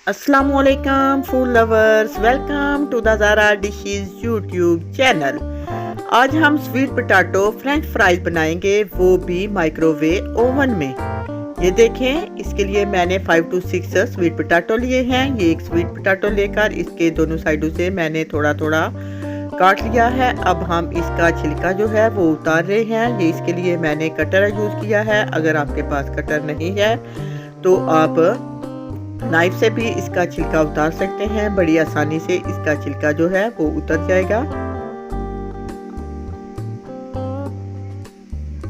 अस्सलामुअलैकुम food lovers, welcome to the Zara dishes YouTube channel. आज हम स्वीट पोटैटो फ्रेंच फ्राइज बनाएंगे, वो भी माइक्रोवेव ओवन में। ये देखें, इसके लिए मैंने 5 to 6 स्वीट पोटैटो लिए हैं। ये एक स्वीट पोटैटो लेकर इसके दोनों साइडों से मैंने थोड़ा थोड़ा काट लिया है। अब हम इसका छिलका जो है वो उतार रहे हैं। ये इसके लिए मैंने कटर यूज़ किया है। अगर आपके पास कटर नहीं है तो आप नाइफ से भी इसका छिलका उतार सकते हैं। बड़ी आसानी से इसका छिलका जो है वो उतर जाएगा।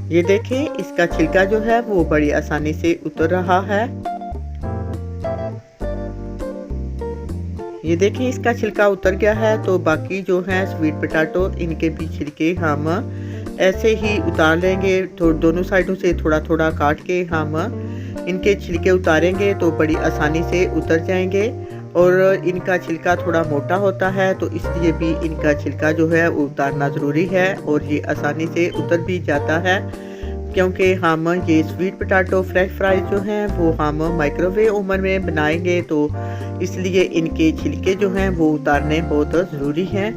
ये देखें, इसका छिलका जो है वो बड़ी आसानी से उतर रहा है। ये देखें, इसका छिलका उतर गया है। तो बाकी जो है स्वीट पोटैटो, इनके भी छिलके हम ऐसे ही उतार लेंगे। दोनों साइडों से थोड़ा थोड़ा काट के हम इनके छिलके उतारेंगे तो बड़ी आसानी से उतर जाएंगे। और इनका छिलका थोड़ा मोटा होता है तो इसलिए भी इनका छिलका जो है उतारना ज़रूरी है। और ये आसानी से उतर भी जाता है क्योंकि हम ये स्वीट पोटैटो फ्रेंच फ्राइज जो हैं वो हम माइक्रोवेव ओवन में बनाएंगे, तो इसलिए इनके छिलके जो हैं वो उतारने बहुत ज़रूरी हैं।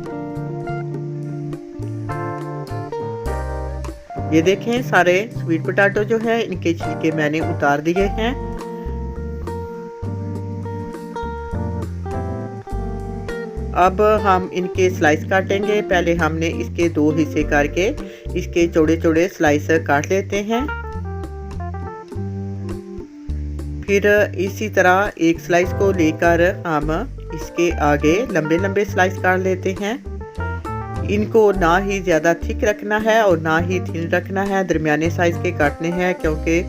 ये देखें, सारे स्वीट पोटैटो जो है इनके छिलके मैंने उतार दिए हैं। अब हम इनके स्लाइस काटेंगे। पहले हमने इसके 2 हिस्से करके इसके चौड़े चौड़े स्लाइस काट लेते हैं। फिर इसी तरह एक स्लाइस को लेकर हम इसके आगे लंबे लंबे स्लाइस काट लेते हैं। इनको ना ही ज़्यादा थिक रखना है और ना ही थिन रखना है, दरमियाने साइज़ के काटने हैं क्योंकि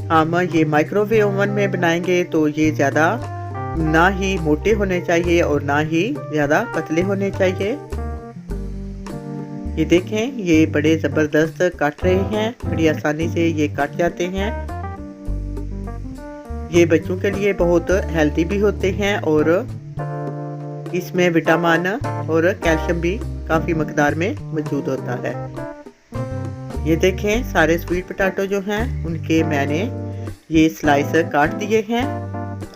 हम ये माइक्रोवेव ओवन में बनाएंगे। तो ये ज़्यादा ना ही मोटे होने चाहिए और ना ही ज़्यादा पतले होने चाहिए। ये देखें, ये बड़े ज़बरदस्त काट रहे हैं, बड़ी आसानी से ये काट जाते हैं। ये बच्चों के लिए बहुत हेल्दी भी होते हैं और इसमें विटामिन और कैल्शियम भी काफ़ी मकदार में मौजूद होता है। ये देखें, सारे स्वीट पोटैटो जो हैं उनके मैंने ये स्लाइस काट दिए हैं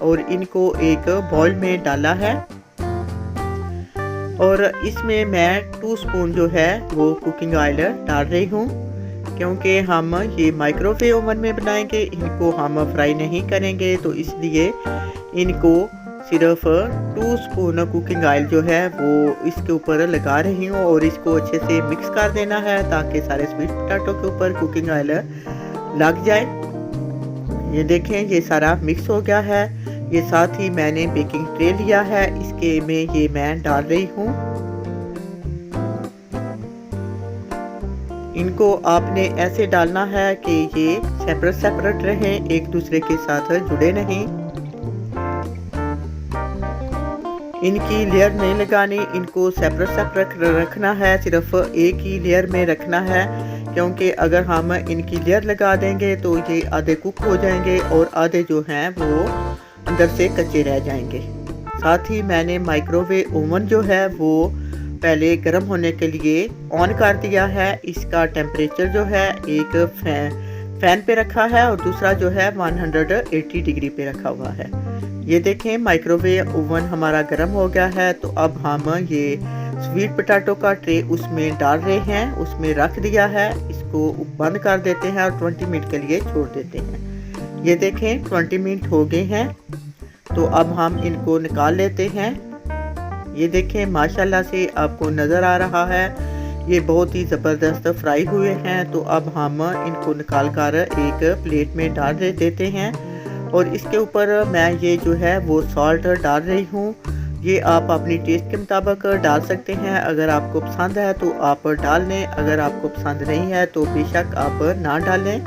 और इनको एक बाउल में डाला है। और इसमें मैं 2 स्पून जो है वो कुकिंग ऑयल डाल रही हूँ क्योंकि हम ये माइक्रोवेव ओवन में बनाएंगे, इनको हम फ्राई नहीं करेंगे। तो इसलिए इनको सिर्फ 2 स्पून कुकिंग ऑयल जो है वो इसके ऊपर लगा रही हूँ और इसको अच्छे से मिक्स कर देना है ताकि सारे स्वीट पोटैटो के ऊपर कुकिंग ऑयल लग जाए। ये देखें, ये सारा मिक्स हो गया है। ये साथ ही मैंने बेकिंग ट्रे लिया है, इसके में ये मैं डाल रही हूँ। इनको आपने ऐसे डालना है कि ये सेपरेट सेपरेट रहें, एक दूसरे के साथ जुड़े नहीं। इनकी लेयर नहीं लगानी, इनको सेपरेट सेपरेट रखना है, सिर्फ एक ही लेयर में रखना है क्योंकि अगर हम इनकी लेयर लगा देंगे तो ये आधे कुक हो जाएंगे और आधे जो हैं वो अंदर से कच्चे रह जाएंगे। साथ ही मैंने माइक्रोवेव ओवन जो है वो पहले गर्म होने के लिए ऑन कर दिया है। इसका टेम्परेचर जो है एक फैन पे रखा है और दूसरा जो है 180 डिग्री पे रखा हुआ है। ये देखें, माइक्रोवेव ओवन हमारा गर्म हो गया है। तो अब हम ये स्वीट पोटैटो का ट्रे उसमें डाल रहे हैं, उसमें रख दिया है। इसको बंद कर देते हैं और 20 मिनट के लिए छोड़ देते हैं। ये देखें, 20 मिनट हो गए हैं। तो अब हम इनको निकाल लेते हैं। ये देखें, माशाल्लाह से आपको नज़र आ रहा है ये बहुत ही ज़बरदस्त फ्राई हुए हैं। तो अब हम इनको निकाल कर एक प्लेट में डाल देते हैं और इसके ऊपर मैं ये जो है वो सॉल्ट डाल रही हूँ। ये आप अपनी टेस्ट के मुताबिक डाल सकते हैं। अगर आपको पसंद है तो आप डाल लें, अगर आपको पसंद नहीं है तो बेशक आप ना डालें।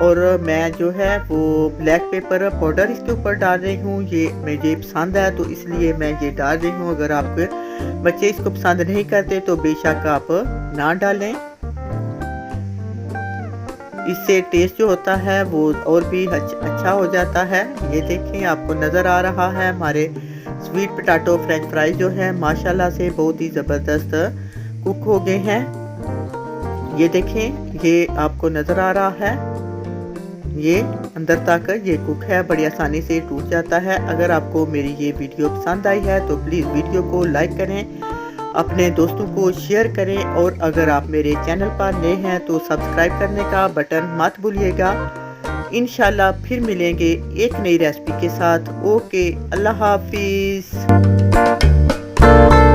और मैं जो है वो ब्लैक पेपर पाउडर इसके ऊपर डाल रही हूँ। ये मुझे पसंद है तो इसलिए मैं ये डाल रही हूँ। अगर आपके बच्चे इसको पसंद नहीं करते तो बेशक आप ना डालें। इससे टेस्ट जो होता है वो और भी अच्छा हो जाता है। ये देखें, आपको नज़र आ रहा है हमारे स्वीट पोटैटो फ्रेंच फ्राइज जो है माशाल्लाह से बहुत ही ज़बरदस्त कुक हो गए हैं। ये देखें, ये आपको नज़र आ रहा है। ये अंदर तक ये कुक है, बड़ी आसानी से टूट जाता है। अगर आपको मेरी ये वीडियो पसंद आई है तो प्लीज़ वीडियो को लाइक करें, अपने दोस्तों को शेयर करें और अगर आप मेरे चैनल पर नए हैं तो सब्सक्राइब करने का बटन मत भूलिएगा। इंशाल्लाह फिर मिलेंगे एक नई रेसिपी के साथ। ओके, अल्लाह हाफिज़।